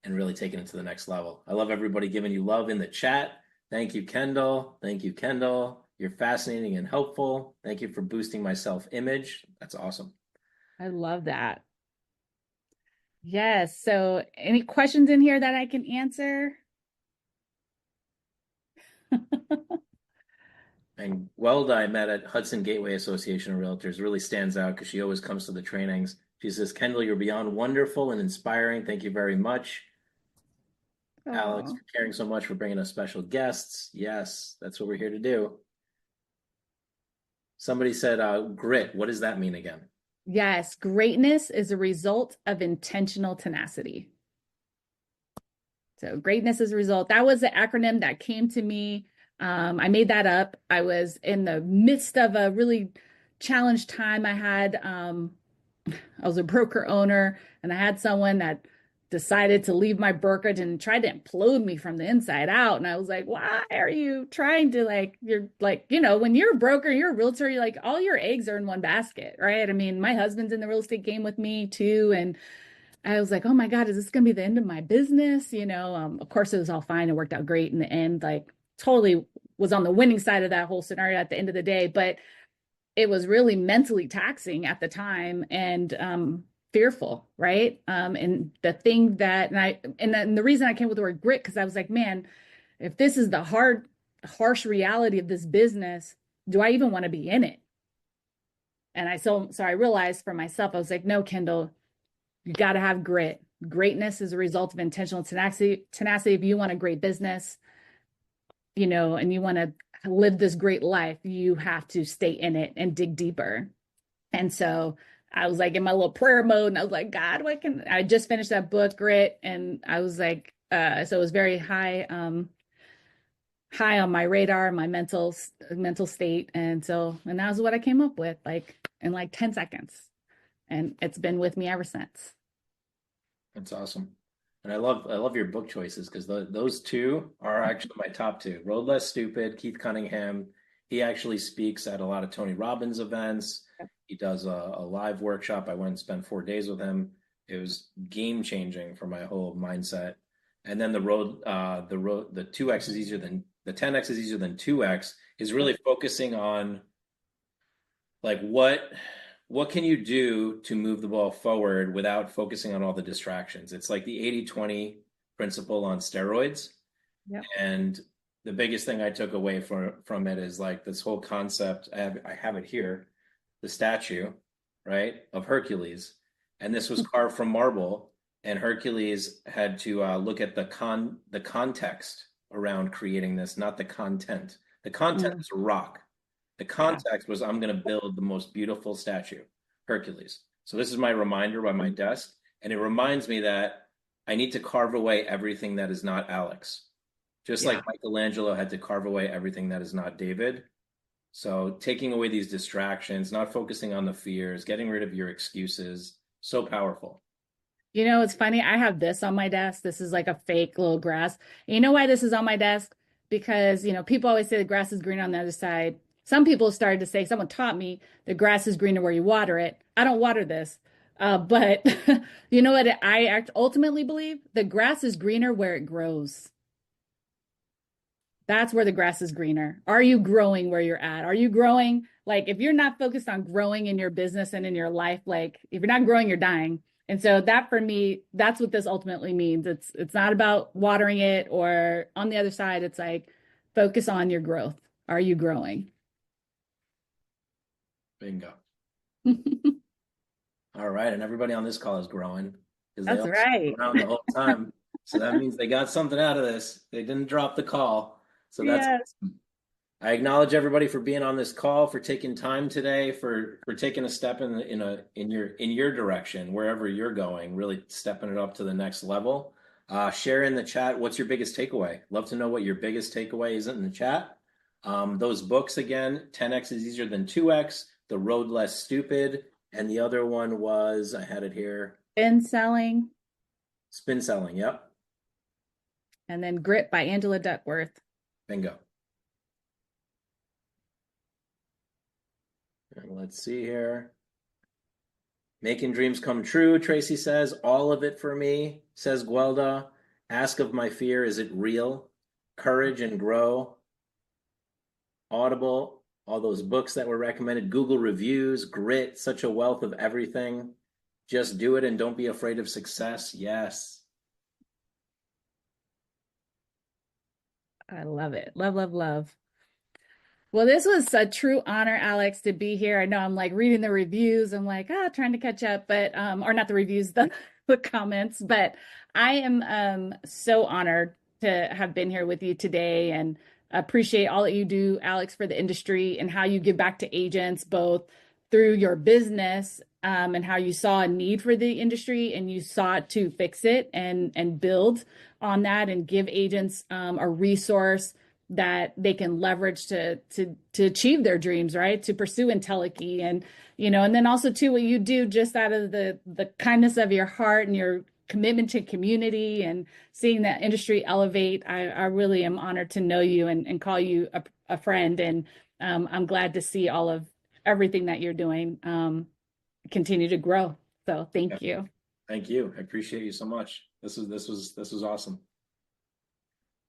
and really taking it to the next level. I love everybody giving you love in the chat. Thank you, Kendall. Thank you, Kendall. You're fascinating and helpful. Thank you for boosting my self-image. That's awesome. I love that. Yes. So, any questions in here that I can answer? And Welda, I met at Hudson Gateway Association of Realtors, really stands out because she always comes to the trainings. She says, Kendall, you're beyond wonderful and inspiring. Thank you very much. Alex, Oh, for caring so much, for bringing us special guests. Yes, that's what we're here to do. Somebody said, grit. What does that mean again? yes. Greatness is a result of intentional tenacity. So, greatness is a result. That was the acronym that came to me. I made that up. I was in the midst of a really challenged time. I was a broker owner, and I had someone that decided to leave my brokerage and tried to implode me from the inside out. And I was like, why are you trying to, like, you're like, when you're a broker, you're a realtor, you're like, all your eggs are in one basket, right? I mean, my husband's in the real estate game with me too. And I was like, oh my God, is this going to be the end of my business? Of course, it was all fine. It worked out great in the end. Like, totally was on the winning side of that whole scenario at the end of the day. But it was really mentally taxing at the time, and fearful, right? And the thing that, and the reason I came with the word grit, because I was like, man, if this is the harsh reality of this business, do I even want to be in it? And so I realized for myself, I was like, no, Kendall, you got to have grit. Greatness is a result of intentional tenacity. If you want a great business, and you want to live this great life, you have to stay in it and dig deeper. And so I was like in my little prayer mode, and I was like, God, I just finished that book, Grit. And I was like, so it was very high on my radar, my mental state. And that was what I came up with, like in like 10 seconds. And it's been with me ever since. That's awesome. And I love your book choices, because those two are actually my top two. Road Less Stupid, Keith Cunningham. He actually speaks at a lot of Tony Robbins events. He does a live workshop. I went and spent 4 days with him. It was game changing for my whole mindset. And then the 2x is easier than the 10x is easier than 2x, is really focusing on, like, what can you do to move the ball forward without focusing on all the distractions. It's like the 80-20 principle on steroids. Yep. And the biggest thing I took away from it is like this whole concept. I have it here, the statue, right, of Hercules. And this was carved from marble, and Hercules had to look at the context around creating this, not the content. The content Mm, is a rock. The Yeah. context was I'm going to build the most beautiful statue, Hercules. So this is my reminder by my desk, and it reminds me that I need to carve away everything that is not Alex. Just like Yeah. Michelangelo had to carve away everything that is not David. So taking away these distractions, not focusing on the fears, getting rid of your excuses, so powerful. You know, it's funny. I have this on my desk. This is like a fake little grass. And you know why this is on my desk? Because, people always say the grass is greener on the other side. Some people started to say, someone taught me the grass is greener where you water it. I don't water this. But you know what ultimately believe? The grass is greener where it grows. That's where the grass is greener. Are you growing where you're at? Are you growing? Like, if you're not focused on growing in your business and in your life, like if you're not growing, you're dying. And so that for me, that's what this ultimately means. It's not about watering it, or on the other side, it's like focus on your growth. Are you growing? Bingo. All right. And everybody on this call is growing because they That's all stuck right. around the whole time. So that means they got something out of this. They didn't drop the call. So that's Yes. awesome. I acknowledge everybody for being on this call, for taking time today, for taking a step in your direction, wherever you're going, really stepping it up to the next level. Share in the chat what's your biggest takeaway. Love to know what your biggest takeaway is in the chat. Those books again, 10x is easier than 2x, The Road Less Stupid, and the other one was I had it here, Been selling, Spin Selling. Yep, and then Grit by Angela Duckworth. bingo. And let's see here. Making dreams come true, Tracy says. All of it for me, says Guelda. Ask of my fear, is it real? Courage and Grow. Audible, all those books that were recommended. Google reviews, Grit, such a wealth of everything. Just do it and don't be afraid of success. Yes. I love it. Love, love, love. Well, this was a true honor, Alex, to be here. I know I'm like reading the reviews. I'm like, trying to catch up, but or not the reviews, the comments. But I am so honored to have been here with you today and appreciate all that you do, Alex, for the industry and how you give back to agents, both through your business and how you saw a need for the industry and you sought to fix it and build on that and give agents a resource that they can leverage to achieve their dreams, right? To pursue IntelliKey and then also too what you do just out of the kindness of your heart and your commitment to community and seeing that industry elevate. I really am honored to know you and call you a friend. And I'm glad to see all of everything that you're doing continue to grow. So Yeah. thank you. Thank you. I appreciate you so much. This was awesome.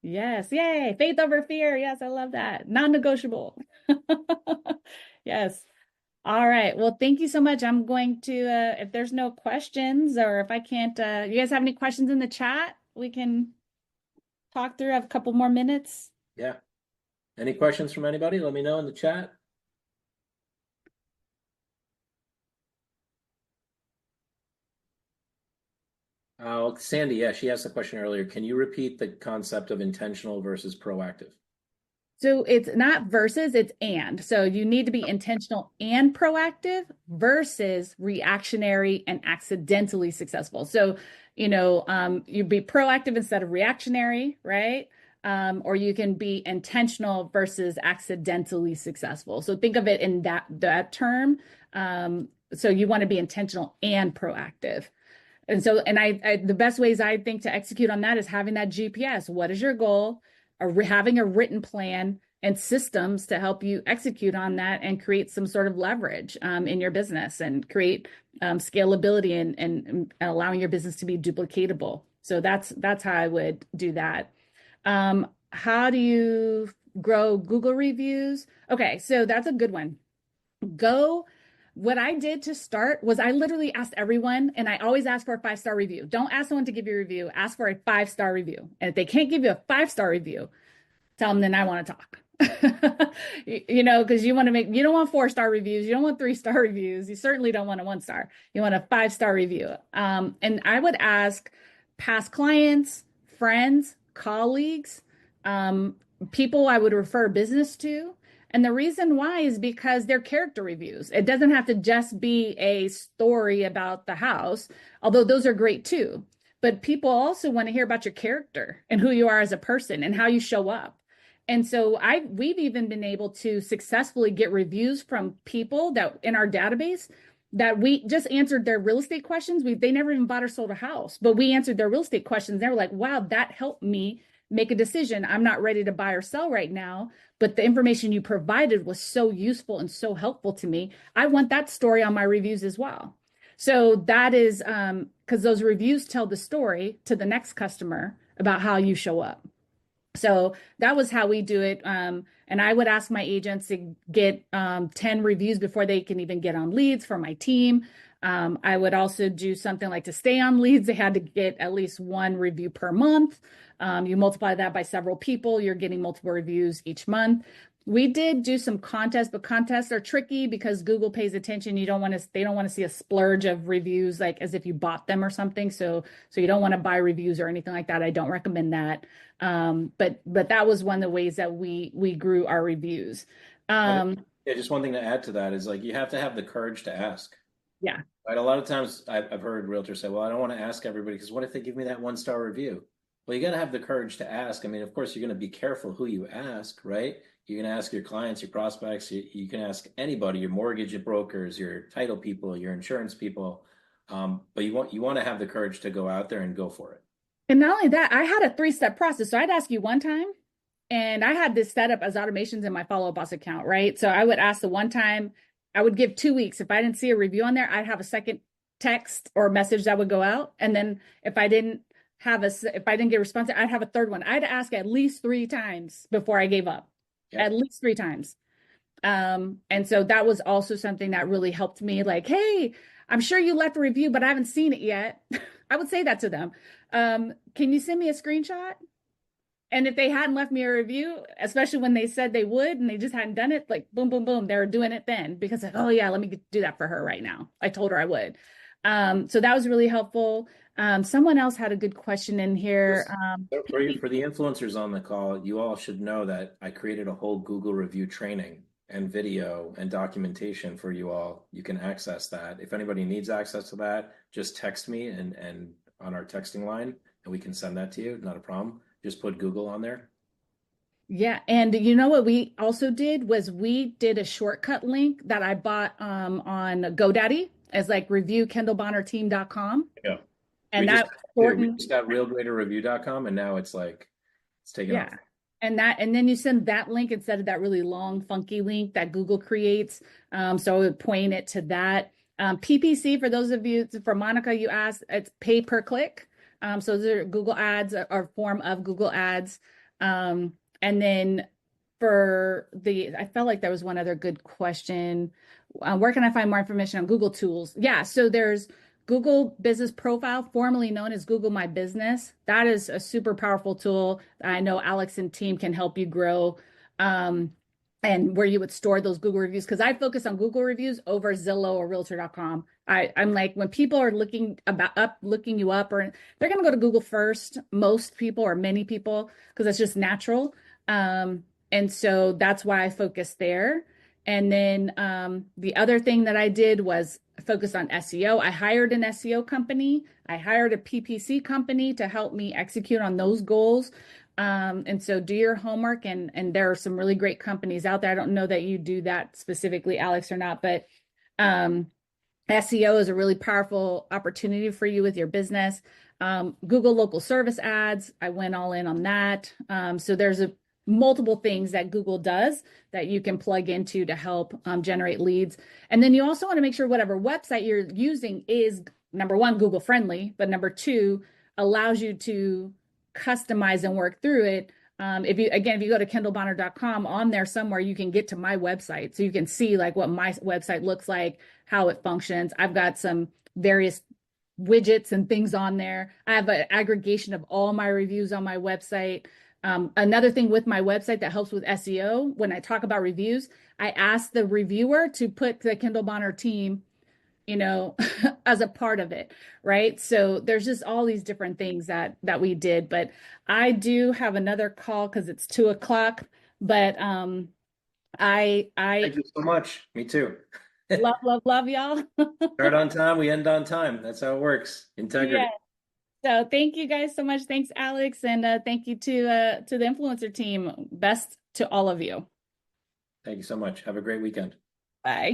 Yes, yay. Faith over fear. Yes, I love that. Non-negotiable. Yes. All right. Well, thank you so much. I'm going to, if there's no questions or if I can't, you guys have any questions in the chat, we can talk through. I have a couple more minutes. Yeah. Any questions from anybody? Let me know in the chat. Sandy, yeah, she asked a question earlier. Can you repeat the concept of intentional versus proactive? So it's not versus, it's and. So you need to be intentional and proactive versus reactionary and accidentally successful. So, you'd be proactive instead of reactionary, right? Or you can be intentional versus accidentally successful. So think of it in that term. So you want to be intentional and proactive. And so, and the best ways I think to execute on that is having that GPS. What is your goal? Having a written plan and systems to help you execute on that and create some sort of leverage in your business and create scalability and allowing your business to be duplicatable. So that's how I would do that. How do you grow Google reviews? Okay, so that's a good one. What I did to start was I literally asked everyone, and I always ask for a 5-star review. Don't ask someone to give you a review, ask for a 5-star review. And if they can't give you a 5-star review, tell them then I want to talk. Because you don't want 4-star reviews, you don't want 3-star reviews, you certainly don't want a 1-star. You want a 5-star review. And I would ask past clients, friends, colleagues, people I would refer business to. And the reason why is because they're character reviews. It doesn't have to just be a story about the house, although those are great too. But people also want to hear about your character and who you are as a person and how you show up. And so we've even been able to successfully get reviews from people that in our database that we just answered their real estate questions. They never even bought or sold a house, but we answered their real estate questions. They were like, wow, that helped me make a decision. I'm not ready to buy or sell right now, but the information you provided was so useful and so helpful to me. I want that story on my reviews as well. So that is because those reviews tell the story to the next customer about how you show up. So that was how we do it. And I would ask my agents to get 10 reviews before they can even get on leads for my team. I would also do something like to stay on leads. They had to get at least one review per month. You multiply that by several people, you're getting multiple reviews each month. We did do some contests, but contests are tricky because Google pays attention. They don't want to see a splurge of reviews, like as if you bought them or something. So you don't want to buy reviews or anything like that. I don't recommend that. But that was one of the ways that we grew our reviews. Yeah, just one thing to add to that is like you have to have the courage to ask. Yeah. Right. A lot of times I've heard realtors say, well, I don't want to ask everybody because what if they give me that 1 star review? Well, you got to have the courage to ask. I mean, of course, you're going to be careful who you ask, right? You can ask your clients, your prospects, you can ask anybody, your mortgage brokers, your title people, your insurance people. But you want to have the courage to go out there and go for it. And not only that, I had a 3-step process. So I'd ask you one time, and I had this set up as automations in my Follow Up Boss account, right? So I would ask the one time, I would give 2 weeks. If I didn't see a review on there, I'd have a second text or message that would go out. And then if I didn't get a response, I'd have a third one. I'd ask at least 3 times before I gave up, Yep. at least 3 times. And so that was also something that really helped me. Like, hey, I'm sure you left a review, but I haven't seen it yet. I would say that to them. Can you send me a screenshot? And if they hadn't left me a review, especially when they said they would and they just hadn't done it, like boom, boom, boom, they were doing it then because like, oh yeah, let me do that for her right now. I told her I would. So that was really helpful. Someone else had a good question in here. For the influencers on the call, you all should know that I created a whole Google review training and video and documentation for you all. You can access that. If anybody needs access to that, just text me and on our texting line, and we can send that to you. Not a problem. Just put Google on there. Yeah, and you know what we also did was we did a shortcut link that I bought on GoDaddy as like reviewkendallbonnerteam.com. Yeah. We And just that we shortened, just got realgraderreview.com, and now it's taken off. yeah. And then you send that link instead of that really long, funky link that Google creates. So I would point it to that. PPC, for those of you, for Monica, you asked, it's pay per click. So those are Google ads or form of Google ads. And then I felt like there was one other good question. Where can I find more information on Google tools? Yeah, so there's Google Business Profile, formerly known as Google My Business. That is a super powerful tool. I know Alex and team can help you grow. And where you would store those Google reviews. Because I focus on Google reviews over Zillow or Realtor.com. I'm like, when people are looking you up, or they're going to go to Google first, most people or many people, because it's just natural. And so that's why I focused there. And then the other thing that I did was focus on SEO. I hired an SEO company. I hired a PPC company to help me execute on those goals. And so do your homework, and there are some really great companies out there. I don't know that you do that specifically, Alex, or not, but SEO is a really powerful opportunity for you with your business. Google local service ads, I went all in on that. So there's multiple things that Google does that you can plug into to help generate leads. And then you also want to make sure whatever website you're using is, number one, Google friendly, but number two, allows you to customize and work through it. If you go to kendallbonner.com, on there somewhere, you can get to my website. So you can see like what my website looks like, how it functions. I've got some various widgets and things on there. I have an aggregation of all my reviews on my website. Another thing with my website that helps with SEO, when I talk about reviews, I ask the reviewer to put the Kendall Bonner team, as a part of it, right? So there's just all these different things that we did. But I do have another call because it's 2:00. But I Thank you so much. Me too. love, love, love y'all. Start on time, we end on time. That's how it works. Yeah. Integrity. So thank you guys so much. Thanks, Alex, and thank you to the influencer team. Best to all of you. Thank you so much. Have a great weekend. Bye.